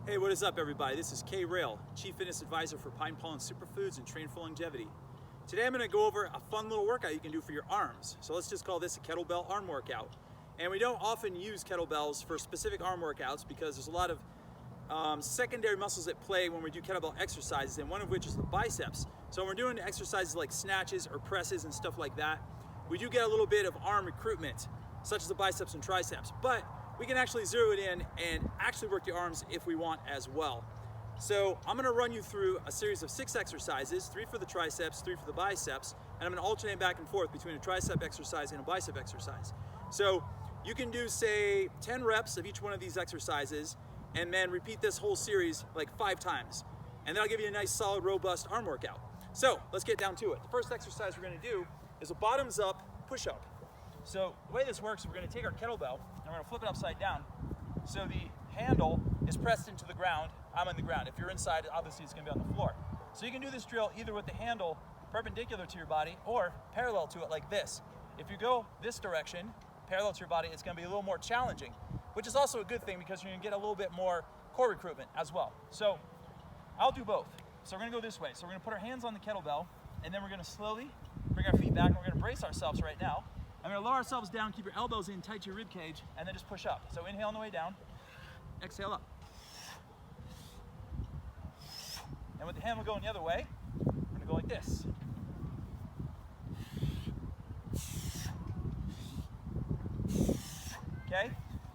Hey, what is up everybody? This is K Rail, Chief Fitness Advisor for Pine Pollen Superfoods and Train for Longevity. Today I'm going to go over a fun little workout you can do for your arms. So let's just call this a Kettlebell Arm Workout. And we don't often use kettlebells for specific arm workouts because there's a lot of secondary muscles at play when we do kettlebell exercises, and one of which is the biceps. So when we're doing exercises like snatches or presses and stuff like that, we do get a little bit of arm recruitment, such as the biceps and triceps. But we can actually zero it in and actually work the arms if we want as well. So I'm gonna run you through a series of 6 exercises, 3 for the triceps, 3 for the biceps, and I'm gonna alternate back and forth between a tricep exercise and a bicep exercise. So you can do, say, 10 reps of each one of these exercises and then repeat this whole series like 5 times. And that'll give you a nice, solid, robust arm workout. So let's get down to it. The first exercise we're gonna do is a bottoms up push-up. So the way this works, we're going to take our kettlebell and we're going to flip it upside down. So the handle is pressed into the ground. I'm on the ground. If you're inside, obviously it's going to be on the floor. So you can do this drill either with the handle perpendicular to your body or parallel to it like this. If you go this direction, parallel to your body, it's going to be a little more challenging, which is also a good thing because you're going to get a little bit more core recruitment as well. So I'll do both. So we're going to go this way. So we're going to put our hands on the kettlebell and then we're going to slowly bring our feet back and we're going to brace ourselves right now. I'm going to lower ourselves down, keep your elbows in tight to your rib cage, and then just push up. So inhale on the way down, exhale up. And with the handle going the other way, we're going to go like this. Okay?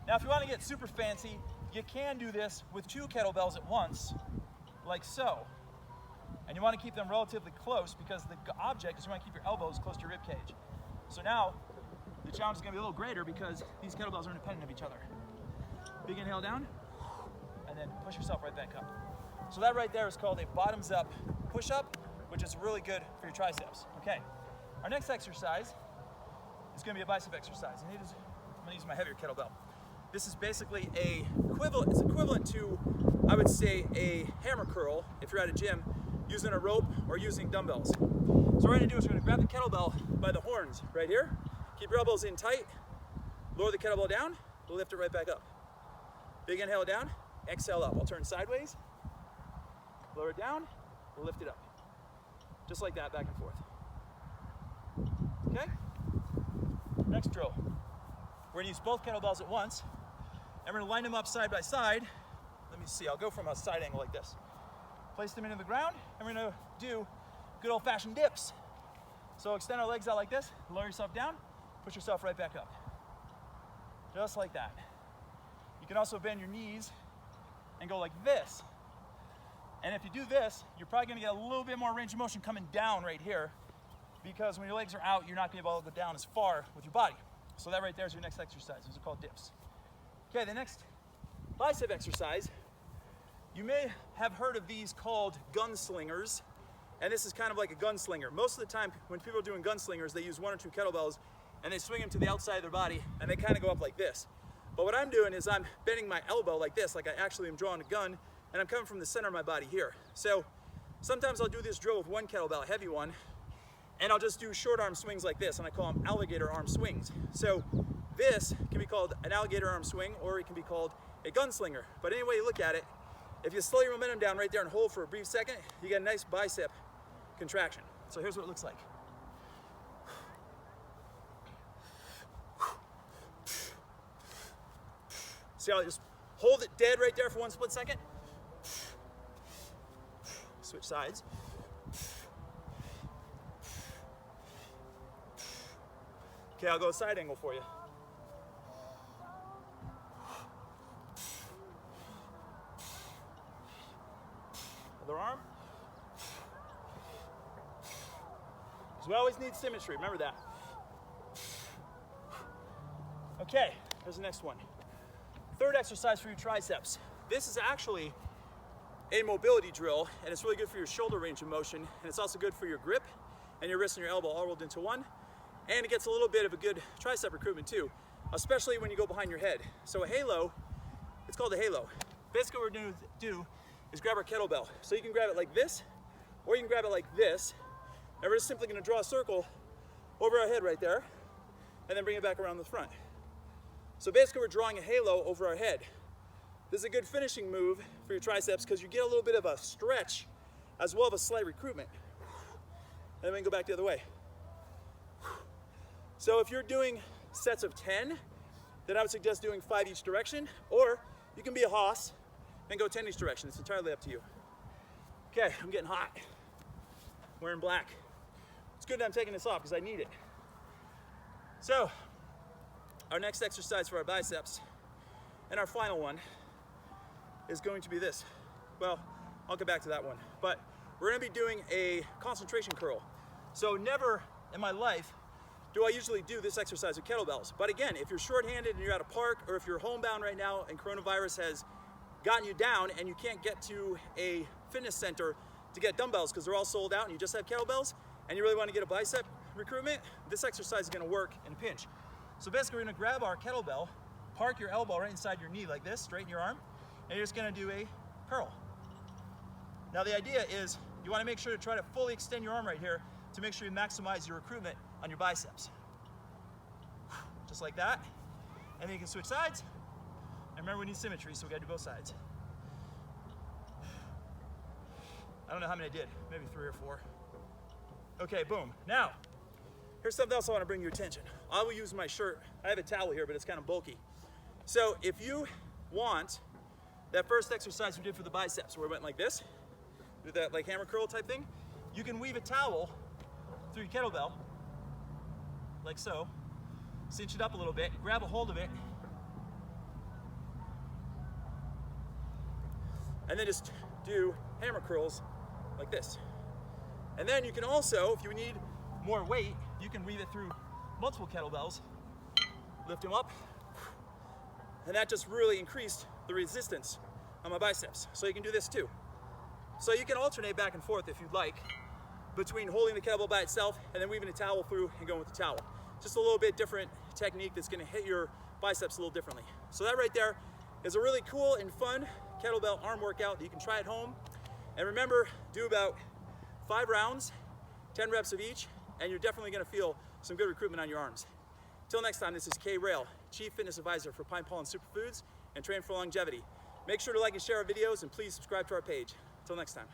Now if you want to get super fancy, you can do this with 2 kettlebells at once, like so. And you want to keep them relatively close because the object is you want to keep your elbows close to your rib cage. So now, the challenge is going to be a little greater because these kettlebells are independent of each other. Big inhale down, and then push yourself right back up. So that right there is called a bottoms up push-up, which is really good for your triceps. Okay, our next exercise is going to be a bicep exercise. And I'm going to use my heavier kettlebell. This is basically it's equivalent to, I would say, a hammer curl if you're at a gym using a rope or using dumbbells. So what we're going to do is we're going to grab the kettlebell by the horns right here. Keep your elbows in tight. Lower the kettlebell down. We'll lift it right back up. Big inhale down. Exhale up. I'll turn sideways. Lower it down. We'll lift it up. Just like that, back and forth. Okay? Next drill. We're going to use both kettlebells at once. And we're going to line them up side by side. Let me see. I'll go from a side angle like this. Place them into the ground. And we're going to do good old-fashioned dips. So extend our legs out like this, lower yourself down, push yourself right back up. Just like that. You can also bend your knees and go like this. And if you do this, you're probably gonna get a little bit more range of motion coming down right here because when your legs are out, you're not gonna be able to go down as far with your body. So that right there is your next exercise. Those are called dips. Okay, the next bicep exercise, you may have heard of these called gunslingers. And this is kind of like a gunslinger. Most of the time when people are doing gunslingers, they use 1 or 2 kettlebells and they swing them to the outside of their body and they kind of go up like this. But what I'm doing is I'm bending my elbow like this, like I actually am drawing a gun, and I'm coming from the center of my body here. So sometimes I'll do this drill with 1 kettlebell, a heavy one, and I'll just do short arm swings like this, and I call them alligator arm swings. So this can be called an alligator arm swing, or it can be called a gunslinger. But any way you look at it, if you slow your momentum down right there and hold for a brief second, you get a nice bicep contraction. So here's what it looks like. See how I just hold it dead right there for 1 split second? Switch sides. Okay, I'll go side angle for you. Other arm. So we always need symmetry, remember that. Okay, here's the next one. Third exercise for your triceps. This is actually a mobility drill, and it's really good for your shoulder range of motion, and it's also good for your grip and your wrist and your elbow all rolled into one. And it gets a little bit of a good tricep recruitment too, especially when you go behind your head. So a halo, it's called a halo. Basically what we're going to do is grab our kettlebell. So you can grab it like this, or you can grab it like this. And we're just simply going to draw a circle over our head right there, and then bring it back around the front. So basically we're drawing a halo over our head. This is a good finishing move for your triceps because you get a little bit of a stretch as well as a slight recruitment. And then we can go back the other way. So if you're doing sets of 10, then I would suggest doing 5 each direction, or you can be a hoss and go 10 each direction. It's entirely up to you. Okay, I'm getting hot. I'm wearing black. It's good that I'm taking this off because I need it. So, our next exercise for our biceps, and our final one, is going to be this. Well, I'll get back to that one. But we're gonna be doing a concentration curl. So never in my life do I usually do this exercise with kettlebells. But again, if you're shorthanded and you're at a park, or if you're homebound right now and coronavirus has gotten you down and you can't get to a fitness center to get dumbbells because they're all sold out and you just have kettlebells, and you really want to get a bicep recruitment, this exercise is going to work in a pinch. So basically we're going to grab our kettlebell, park your elbow right inside your knee like this, straighten your arm, and you're just going to do a curl. Now the idea is you want to make sure to try to fully extend your arm right here to make sure you maximize your recruitment on your biceps. Just like that. And then you can switch sides. And remember, we need symmetry, so we got to do both sides. I don't know how many I did, maybe 3 or 4. Okay, boom. Now, here's something else I want to bring your attention. I will use my shirt. I have a towel here, but it's kind of bulky. So if you want that first exercise we did for the biceps, where we went like this, do that like hammer curl type thing, you can weave a towel through your kettlebell, like so, cinch it up a little bit, grab a hold of it, and then just do hammer curls like this. And then you can also, if you need more weight, you can weave it through multiple kettlebells, lift them up, and that just really increased the resistance on my biceps. So you can do this too. So you can alternate back and forth if you'd like, between holding the kettlebell by itself and then weaving a towel through and going with the towel. Just a little bit different technique that's gonna hit your biceps a little differently. So that right there is a really cool and fun kettlebell arm workout that you can try at home. And remember, do about 5 rounds, 10 reps of each, and you're definitely gonna feel some good recruitment on your arms. Till next time, this is Kay Rail, Chief Fitness Advisor for Pine Pollen Superfoods and Train for Longevity. Make sure to like and share our videos, and please subscribe to our page. Till next time.